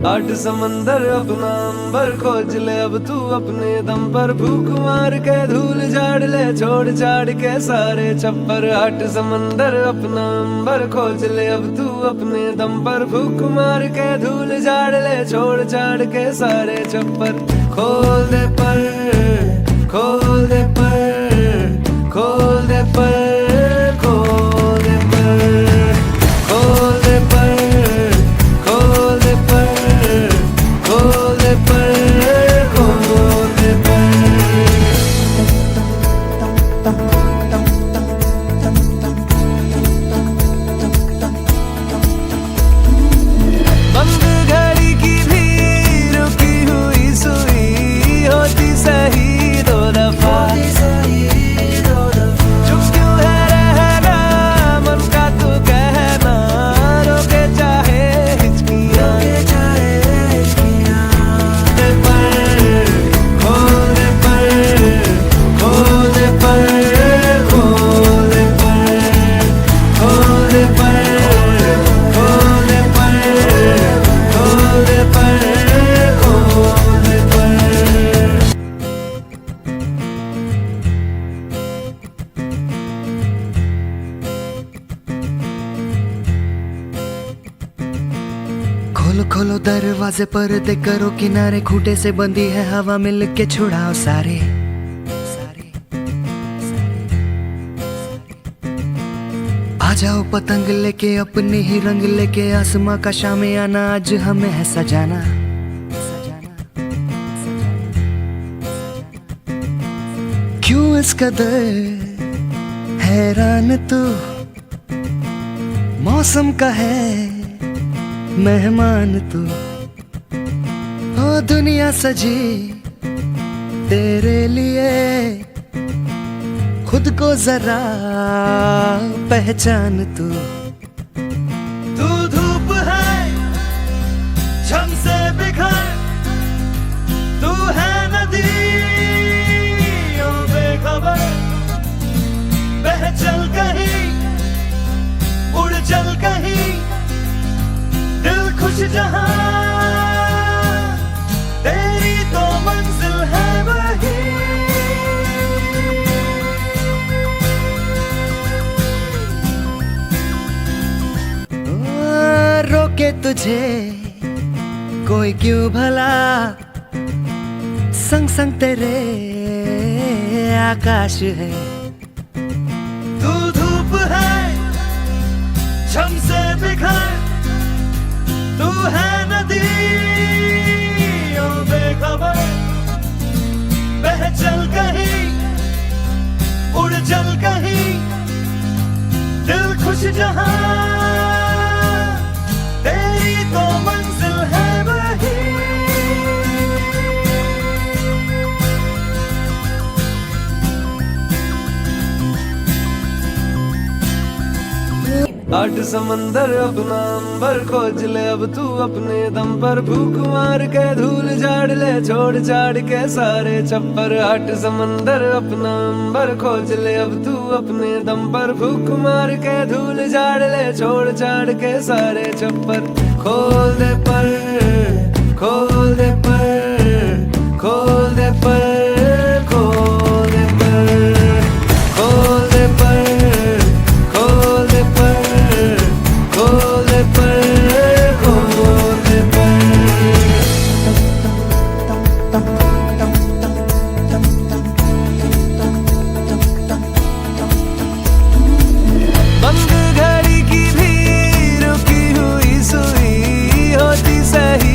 आठ समंदर अपना अंबर खोज ले अब तू अपने दम पर, भूख मार के धूल झाड़ ले छोड़ छाड़ के सारे छप्पर। आठ समंदर अपना अंबर खोज ले अब तू अपने दम पर, भूख मार के धूल झाड़ ले छोड़ छाड़ के सारे छप्पर। खोल दे पर, खोल दे पर, खोल दे पर, खोल दे पर, खोल दे पर, खोल दे पर, खोल दे पर, खोल दे पर। बंद घड़ी की भी रुकी हुई सुई होती सही दो दफा। चुप क्यों है रहना मन का तू कहना, रोके चाहे हिचकियां। खोल दे पर, खोल दे पर, खोल दे पर, खोल दे पर, खोल दे पर, खोल दे पर, खोल दे पर। खोलो खोलो दरवाजे पर दे करो किनारे, खूंटे से बंदी है हवा मिल के छुड़ाओ सारे। आ जाओ पतंग लेके अपने ही रंग लेके, आसमां का शाम आना आज हमें है सजाना। क्यों इस कदर हैरान तू, मौसम का है मेहमान तू। ओ दुनिया सजी तेरे लिए, खुद को जरा पहचान तू। तू धूप है झम से बिखर, तू है नदी ओ बेखबर। बह चल कहीं उड़ चल कहीं, दिल खुश जहां तेरी तो मंजिल है वही। रोके तुझे कोई क्यों भला, संग संग तेरे आकाश है। तू धूप है झम से बिखर, तू है नदी ओ बेखबर। बह चल कहीं उड़ चल कहीं, दिल खुश जहां तेरी तो मंजिल है वही। आठ समंदर अपना अंबर खोज ले अब तू अपने दम पर, भूख मार के धूल झाड़ ले छोड़ छाड़ के सारे छप्पर। आठ समंदर अपना अंबर खोज ले अब तू अपने दम पर, भूख मार के धूल झाड़ ले छोड़ छाड़ के सारे छप्पर। खोल दे पर, खोल दे पर, खोल दे पर, खोल दे पर, खोल दे पर, खोल दे पर, खोल दे पर, खोल दे पर। बंद घड़ी की भी रुकी हुई सुई होती सही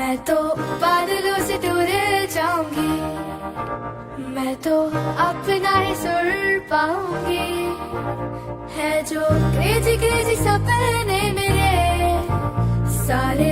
मैं तो बादलों से दूर जाऊंगी, मैं तो अपना ही सुर पाऊंगी। है जो क्रेजी क्रेजी सपने मेरे, सारे